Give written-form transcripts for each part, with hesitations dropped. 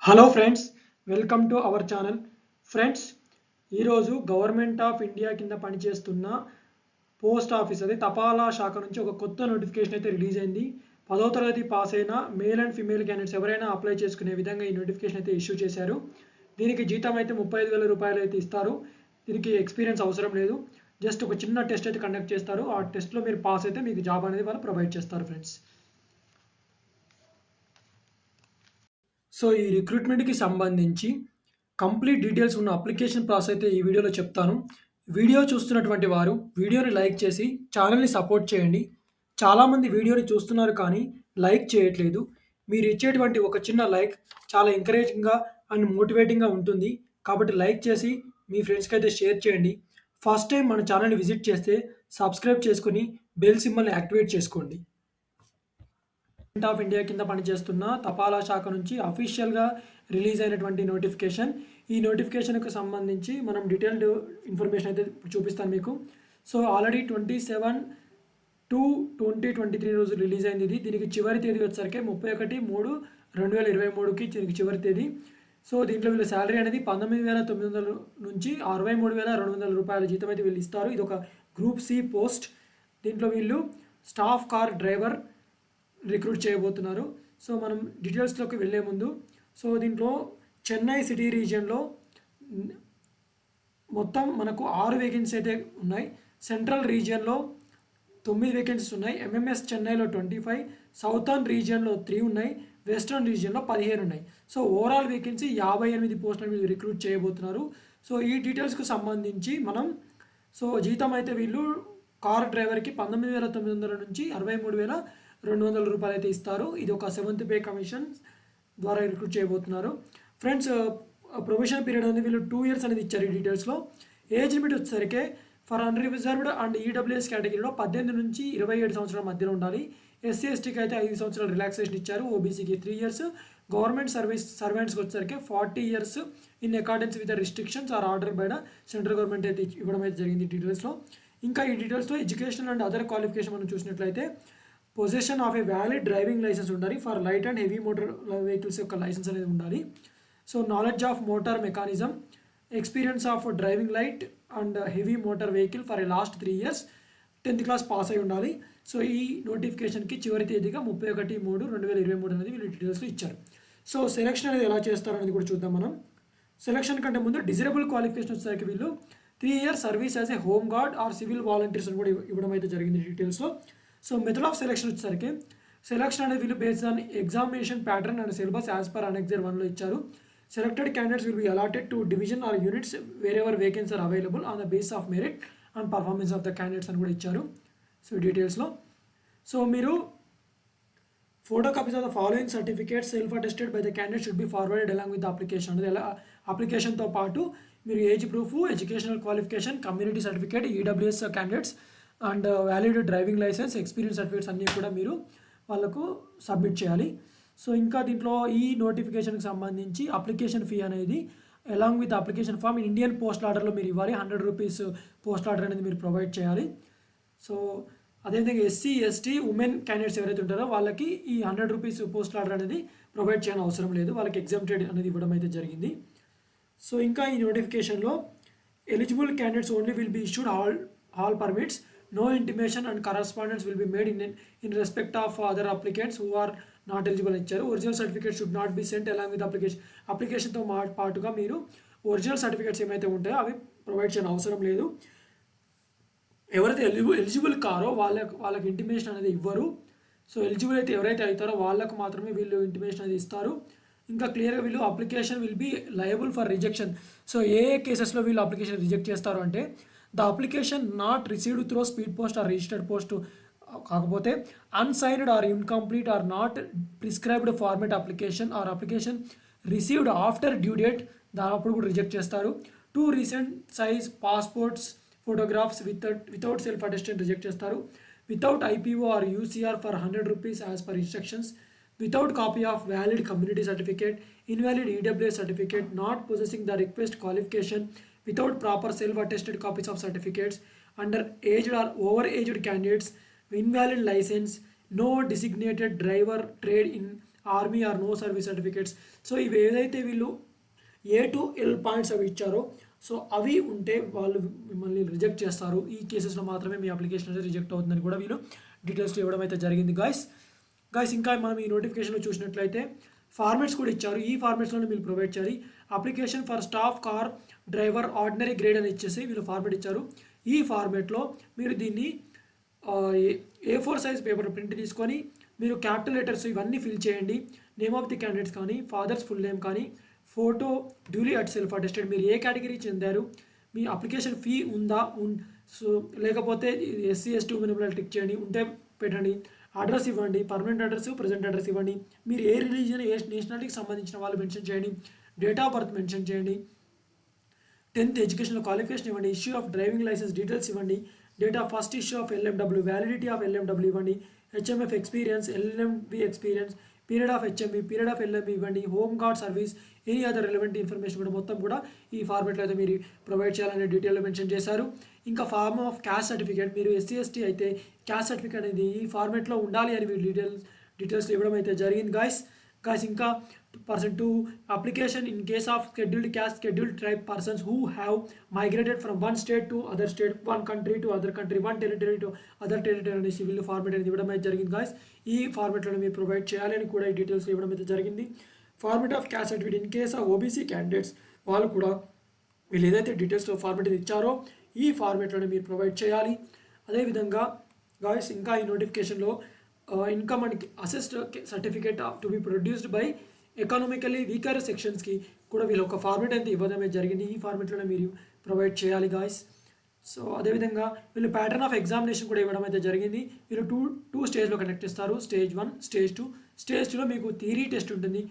Hello friends, welcome to our channel. Friends, ఈరోజు government of India కింద పనిచేస్తున్న post office అదే తపాలా శాఖ నుంచి ఒక కొత్త నోటిఫికేషన్ అయితే రిలీజ్ అయింది. 10వ తరగతి పాస్ అయిన మేల్ అండ్ ఫీమేల్ క్యాండిడేట్స్ ఎవరైనా అప్లై చేసుకునే విధంగా ఈ నోటిఫికేషన్ అయితే ఇష్యూ చేశారు. దీనికి జీతం అయితే 35,000 రూపాయలు అయితే ఇస్తారు. దీనికి ఎక్స్పీరియన్స్ అవసరం లేదు. జస్ట్ ఒక చిన్న టెస్ట్ అయితే కండక్ట్ చేస్తారు. ఆ టెస్ట్లో మీరు పాస్ అయితే మీకు జాబ్ అనేది వాళ్ళు ప్రొవైడ్ చేస్తారు ఫ్రెండ్స్. సో ఈ రిక్రూట్మెంట్కి సంబంధించి కంప్లీట్ డీటెయిల్స్ ఉన్న అప్లికేషన్ ప్రాసెస్ అయితే ఈ వీడియోలో చెప్తాను. వీడియో చూస్తున్నటువంటి వారు వీడియోని లైక్ చేసి ఛానల్ని సపోర్ట్ చేయండి. చాలామంది వీడియోని చూస్తున్నారు కానీ లైక్ చేయట్లేదు. మీరు ఇచ్చేటువంటి ఒక చిన్న లైక్ చాలా ఎంకరేజింగ్గా అండ్ మోటివేటింగ్గా ఉంటుంది. కాబట్టి లైక్ చేసి మీ ఫ్రెండ్స్కి అయితే షేర్ చేయండి. ఫస్ట్ టైం మన ఛానల్ని విజిట్ చేస్తే సబ్స్క్రైబ్ చేసుకుని బెల్ సింబల్ని యాక్టివేట్ చేసుకోండి. గవర్నమెంట్ ఆఫ్ ఇండియా కింద పనిచేస్తున్న తపాలా శాఖ నుంచి అఫీషియల్గా రిలీజ్ అయినటువంటి నోటిఫికేషన్. ఈ నోటిఫికేషన్కి సంబంధించి మనం డీటెయిల్డ్ ఇన్ఫర్మేషన్ అయితే చూపిస్తాను మీకు. సో ఆల్రెడీ 27/2/2023 రోజు రిలీజ్ అయింది ఇది. దీనికి చివరి తేదీ వచ్చేసరికి 31/3/2023కి దీనికి చివరి తేదీ. సో దీంట్లో వీళ్ళ శాలరీ అనేది 19,900 నుంచి 63,200 రూపాయల జీతం అయితే వీళ్ళు ఇస్తారు. ఇది ఒక గ్రూప్ సి పోస్ట్. దీంట్లో వీళ్ళు స్టాఫ్ కార్ డ్రైవర్ రిక్రూట్ చేయబోతున్నారు. సో మనం డీటెయిల్స్లోకి వెళ్ళే ముందు, సో దీంట్లో చెన్నై సిటీ రీజియన్లో మొత్తం మనకు 6 వేకెన్సీ అయితే ఉన్నాయి. సెంట్రల్ రీజియన్లో 9 వేకెన్సీస్ ఉన్నాయి. ఎంఎంఎస్ చెన్నైలో 25, సౌతర్న్ రీజియన్లో 3 ఉన్నాయి, వెస్ట్రన్ రీజియన్లో 15 ఉన్నాయి. సో ఓవరాల్ వేకెన్సీ 58 పోస్టులు వీళ్ళు రిక్రూట్ చేయబోతున్నారు. సో ఈ డీటెయిల్స్కి సంబంధించి మనం జీతం అయితే వీళ్ళు కార్ డ్రైవర్కి 19,900 నుంచి 63,200 రూపాయలు అయితే ఇస్తారు. ఇది ఒక 7th పే కమిషన్ ద్వారా రిక్రూట్ చేయబోతున్నారు. ఫ్రెండ్స్, ప్రొబేషన్ పీరియడ్ అనేది వీళ్ళు 2 years అనేది ఇచ్చారు ఈ డీటెయిల్స్లో. ఏజ్ లిమిట్ వచ్చేసరికి ఫర్ అన్రిజర్వ్డ్ అండ్ ఈడబ్ల్యూఎస్ కేటగిరీలో 18 నుంచి 27 సంవత్సరాల మధ్యలో ఉండాలి. ఎస్సీ ఎస్టీకి అయితే 5 సంవత్సరాలు రిలాక్సేషన్ ఇచ్చారు. ఓబీసీకి 3 years. గవర్నమెంట్ సర్వెంట్స్కి వచ్చేసరికి 40 years in accordance with restrictions or order by central government అయితే ఇవ్వడం అయితే జరిగింది డీటెయిల్స్లో. ఇంకా ఈ డీటెయిల్స్లో ఎడ్యుకేషన్ అండ్ అదర్ క్వాలిఫికేషన్ మనం చూసినట్లయితే position of a valid driving licence ఉండాలి. For light and heavy motor vehicles యొక్క లైసెన్స్ అనేది ఉండాలి. So knowledge of motor mechanism, experience of driving light and heavy motor vehicle for a last 3 years, 10th class pass అయి ఉండాలి. So ఈ నోటిఫికేషన్కి చివరి తేదీగా 31/3/2023 అనేది వీళ్ళు డీటెయిల్స్లో ఇచ్చారు. సో సెలక్షన్ అనేది ఎలా చేస్తారనేది కూడా చూద్దాం మనం. సెలక్షన్ కంటే ముందు డిజరబుల్ క్వాలిఫికేషన్ వచ్చేసరికి వీళ్ళు 3 years service as a home guard or civil volunteers అని కూడా ఇవ్వడం అయితే జరిగింది డీటెయిల్స్లో. సో మెథడ్ ఆఫ్ సెలక్షన్ వచ్చేసరికి సెలక్షన్ అనేది వీళ్ళు based on examination pattern and syllabus as per annexure 1లో ఇచ్చారు. Selected candidates will be allotted to division or units wherever vacancy are available on the base of merit and performance of the candidates అని కూడా ఇచ్చారు. So డీటెయిల్స్లో so మీరు photo copies of the following certificates self attested by the candidate should be forwarded along with application. అనేది ఎలా అప్లికేషన్తో పాటు మీరు age proof, educational qualification, community certificate, EWS candidates and valid driving licence, experience certificates అన్నీ కూడా మీరు వాళ్ళకు submit చేయాలి. సో ఇంకా దీంట్లో ఈ నోటిఫికేషన్కి సంబంధించి అప్లికేషన్ ఫీ అనేది along with application form Indian post ఆర్డర్లో మీరు ఇవ్వాలి. 100 రూపీస్ పోస్ట్ ఆర్డర్ అనేది మీరు ప్రొవైడ్ చేయాలి. సో అదేవిధంగా ఎస్సీ ఎస్టీ ఉమెన్ క్యాండిడేట్స్ ఎవరైతే ఉంటారో వాళ్ళకి ఈ 100 రూపీస్ పోస్ట్ ఆర్డర్ అనేది ప్రొవైడ్ చేయని అవసరం లేదు. వాళ్ళకి ఎగ్జామ్టెడ్ అనేది ఇవ్వడం అయితే జరిగింది. సో ఇంకా ఈ నోటిఫికేషన్లో eligible candidates only will be issued all permits. No intimation and correspondence will be made in respect of other applicants who are not eligible ఇచ్చారు. Original certificate should not be sent along with అప్లికేషన్తో పాటుగా మీరు original certificates ఏమైతే ఉంటాయో అవి provide చేయని అవసరం లేదు. ఎవరైతే ఎలిజిబుల్ కారో వాళ్ళకి ఇంటిమేషన్ అనేది ఇవ్వరు. సో ఎలిజిబుల్ అయితే ఎవరైతే అవుతారో వాళ్ళకు మాత్రమే వీళ్ళు ఇంటిమేషన్ అనేది ఇస్తారు. ఇంకా క్లియర్గా వీళ్ళు application will be liable for rejection. So a కేసెస్లో వీళ్ళు అప్లికేషన్ రిజెక్ట్ చేస్తారు అంటే the application not received through speed post or registered post, కాకపోతే unsigned or incomplete or not prescribed format application or application received after due date, దానప్పుడు కూడా reject చేస్తారు. 2 recent size passports photographs without self attested reject చేస్తారు. Without IPO or UCR for 100 rupees as per instructions. Without copy of valid community certificate, invalid EWS certificate, not possessing the request qualification, without proper self-attested copies of certificates, under-aged or over-aged candidates, invalid license, no designated driver trade in army or no service certificates. So ఇవి ఏదైతే వీళ్ళు A to L points అవి ఇచ్చారో so అవి ఉంటే వాళ్ళు మిమ్మల్ని reject చేస్తారు. ఈ కేసెస్లో మాత్రమే మీ అప్లికేషన్ అనేది రిజెక్ట్ అవుతుందని కూడా వీళ్ళు డీటెయిల్స్లో ఇవ్వడం అయితే జరిగింది గాయస్. ఇంకా మనం ఈ నోటిఫికేషన్లో చూసినట్లయితే ఫార్మాట్స్ కూడా ఇచ్చారు. ఈ ఫార్మాట్స్లోనే మీరు ప్రొవైడ్ చేయాలి. Application for staff car driver ordinary grade అని ఇచ్చేసి వీళ్ళు ఫార్మాట్ ఇచ్చారు. ఈ ఫార్మాట్లో మీరు దీన్ని A4 సైజ్ పేపర్ ప్రింట్ తీసుకొని మీరు క్యాపిటల్ లెటర్స్ ఇవన్నీ ఫిల్ చేయండి. నేమ్ ఆఫ్ ది క్యాండిడేట్స్ కానీ ఫాదర్స్ ఫుల్ నేమ్ కానీ photo duly at self attested, మీరు ఏ కేటగిరీ చెందారు, మీ అప్లికేషన్ ఫీ ఉందా సో లేకపోతే SC ST ఉమెన్ టిక్ చేయండి, ఉంటే పెట్టండి. అడ్రస్ ఇవ్వండి, పర్మనెంట్ అడ్రస్ ప్రజెంట్ అడ్రస్ ఇవ్వండి. మీరు ఏ రిలీజియన్ ఏ నేషనాలిటీకి సంబంధించిన వాళ్ళు మెన్షన్ చేయండి. డేట్ ఆఫ్ బర్త్ మెన్షన్ చేయండి. 10th ఎడ్యుకేషనల్ క్వాలిఫికేషన్ ఇవ్వండి. Issue of driving licence details ఇవ్వండి. Date of first issue of LMW, validity of LMW ఇవ్వండి. HMF experience, LMV experience, period of HMV, period of LMV ఇవ్వండి. Home guard service, any other relevant information కూడా మొత్తం కూడా ఈ ఫార్మాట్లో అయితే మీరు ప్రొవైడ్ చేయాలనే డీటెయిల్లో మెన్షన్ చేశారు. ఇంకా ఫార్మ్ ఆఫ్ క్యాస్ట్ సర్టిఫికేట్, మీరు SC ST అయితే క్యాస్ట్ సర్టిఫికేట్ అనేది ఈ ఫార్మాట్లో ఉండాలి అని మీరు డీటెయిల్స్ ఇవ్వడం అయితే జరిగింది గాయస్. ఇంకా person 2 application in case of scheduled caste, scheduled tribe persons who have migrated from one state to other state, one country to other country, one territory to other territory అనేసి వీళ్ళు format అనేది ఇవ్వడం అయితే జరిగింది guys. ఈ ఫార్మాట్లో మీరు provide చేయాలని కూడా ఈ డీటెయిల్స్ ఇవ్వడం అయితే జరిగింది. Format of caste certificate in case of OBC candidates, వాళ్ళు కూడా వీళ్ళు ఏదైతే డీటెయిల్స్లో ఫార్మాట్ ఇచ్చారో ఈ ఫార్మాట్లోనే మీరు ప్రొవైడ్ చేయాలి. అదేవిధంగా గాయస్ ఇంకా ఈ నోటిఫికేషన్లో income and assessed certificate to be produced by economically weaker సెక్షన్స్కి కూడా వీళ్ళు ఒక ఫార్మాట్ అయితే ఇవ్వడమే జరిగింది. ఈ ఫార్మాట్లోనే మీరు ప్రొవైడ్ చేయాలి గాయస్. సో అదేవిధంగా వీళ్ళు ప్యాటర్న్ ఆఫ్ ఎగ్జామినేషన్ కూడా ఇవ్వడం అయితే జరిగింది. వీళ్ళు టూ స్టేజ్లో కండక్ట్ చేస్తారు. Stage 1, stage 2. స్టేజ్ 2లో మీకు థియరీ టెస్ట్ ఉంటుంది.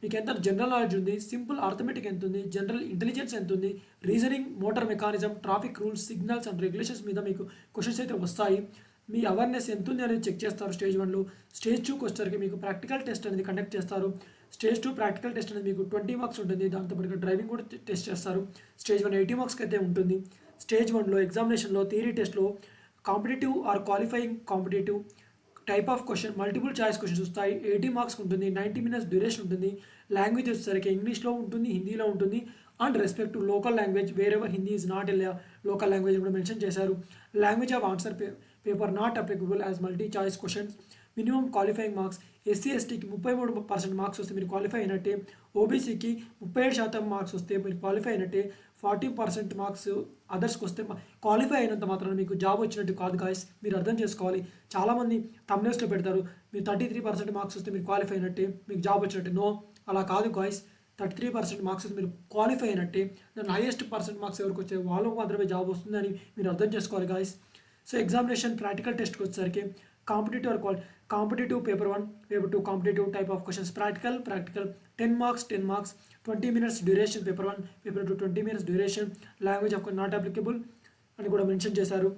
మీకు ఎంత జనరల్ నాలెడ్జ్ ఉంది, సింపుల్ అర్థమెటిక్ ఎంత ఉంది, జనరల్ ఇంటెలిజెన్స్ ఎంత ఉంది, reasoning, motor mechanism, traffic rules, signals and regulations మీద మీకు క్వశ్చన్స్ అయితే వస్తాయి. మీ అవేర్నెస్ ఎంత ఉంది అనేది చెక్ చేస్తారు స్టేజ్ 1లో. స్టేజ్ 2కి వచ్చేసరికి మీకు ప్రాక్టికల్ టెస్ట్ అనేది కండక్ట్ చేస్తారు. స్టేజ్ 2 ప్రాక్టికల్ టెస్ట్ అనేది మీకు 20 మార్క్స్ ఉంటుంది. దాంతోపాటు డ్రైవింగ్ కూడా టెస్ట్ చేస్తారు. స్టేజ్ 1 80 మార్క్స్కి అయితే ఉంటుంది. స్టేజ్ 1లో ఎగ్జామినేషన్లో థియరీ టెస్ట్లో competitive or qualifying competitive type of question, multiple choice questions వస్తాయి. 80 మార్క్స్ ఉంటుంది. 90 minutes డ్యూరేషన్ ఉంటుంది. లాంగ్వేజ్ వచ్చేసరికి ఇంగ్లీష్లో ఉంటుంది, హిందీలో ఉంటుంది. And respect to local language wear ever Hindi is not a local language కూడా మెన్షన్ చేశారు. Language of answer paper not applicable as multi choice questions. Minimum qualifying marks, SC STకి 33% marks వస్తే మీరు క్వాలిఫై అయినట్టే. OBCకి 37% మార్క్స్ వస్తే మీరు క్వాలిఫై అయినట్టే. 40% marks అదర్స్కి వస్తే qualify అయినంత మాత్రం మీకు జాబ్ వచ్చినట్టు కాదు గాయస్, మీరు అర్థం చేసుకోవాలి. చాలామంది thumbnailsలో పెడతారు మీరు 33% మార్క్స్ వస్తే మీరు క్వాలిఫై అయినట్టే, మీకు జాబ్ వచ్చినట్టే. నో, అలా కాదు గాయస్. 33% మార్క్స్ వస్తే మీరు క్వాలిఫై అయినట్టే. దాని హైయెస్ట్ పర్సెంట్ మార్క్స్ ఎవరికి వచ్చే వాళ్ళకు మాత్రమే జాబ్ వస్తుందని మీరు అర్థం చేసుకోవాలి గాయస్. సో ఎగ్జామినేషన్ ప్రాక్టికల్ టెస్ట్కి వచ్చేసరికి competitive paper 1, paper 2 competitive type of questions, practical 10 marks 20 minutes duration paper 1, paper 2 20 minutes duration. Language of not applicable అని కూడా మెన్షన్ చేశారు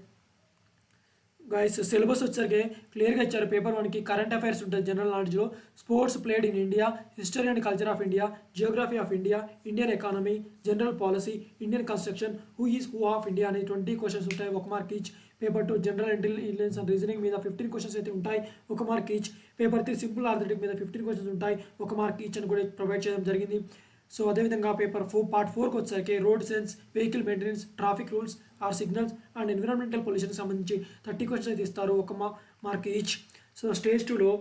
గాయస్. సిలబస్ వచ్చేసరికి క్లియర్గా ఇచ్చారు. పేపర్ 1కి కరెంట్ అఫైర్స్ ఉంటుంది జనరల్ నాలెడ్జ్లో, sports played in India, history and culture of India, geography of India, Indian economy, general policy, Indian construction, who of India అని 20 క్వశ్చన్స్ ఉంటాయి, 1 mark each. Paper 2 general intelligence and reasoning మీద 15 questions అయితే ఉంటాయి, 1 mark each. Paper 3 simple arithmetic మీద 15 questions ఉంటాయి, 1 mark each అని కూడా provide చేయడం జరిగింది. సో అదేవిధంగా పేపర్ 4 పార్ట్ 4కి వచ్చేసరికి road sense, vehicle maintenance, traffic rules or signals and environmental పొల్యూషన్కి సంబంధించి 30 క్వశ్చన్స్ అయితే ఇస్తారు, 1 మార్క్ ఈచ్. సో స్టేజ్ 2లో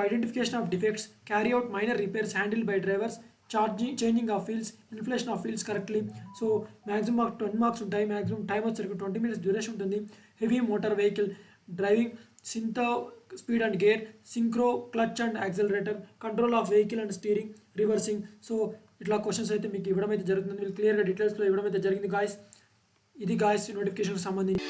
identification of defects, carry out minor repairs handle by drivers, changing of fields, inflation of fields correctly. So maximum 10 marks ఉంటాయి. Maximum time వచ్చేసరికి 20 minutes duration ఉంటుంది. Heavy motor vehicle driving, synchro speed and gear, synchro clutch and accelerator, control of vehicle and steering, reversing. So ఇట్లా questions అయితే మీకు ఇవ్వడం అయితే జరుగుతుంది. మీరు క్లియర్గా డీటెయిల్స్లో ఇవ్వడం అయితే జరిగింది గాయస్. ఇది గాయస్ నోటిఫికేషన్కి సంబంధించి.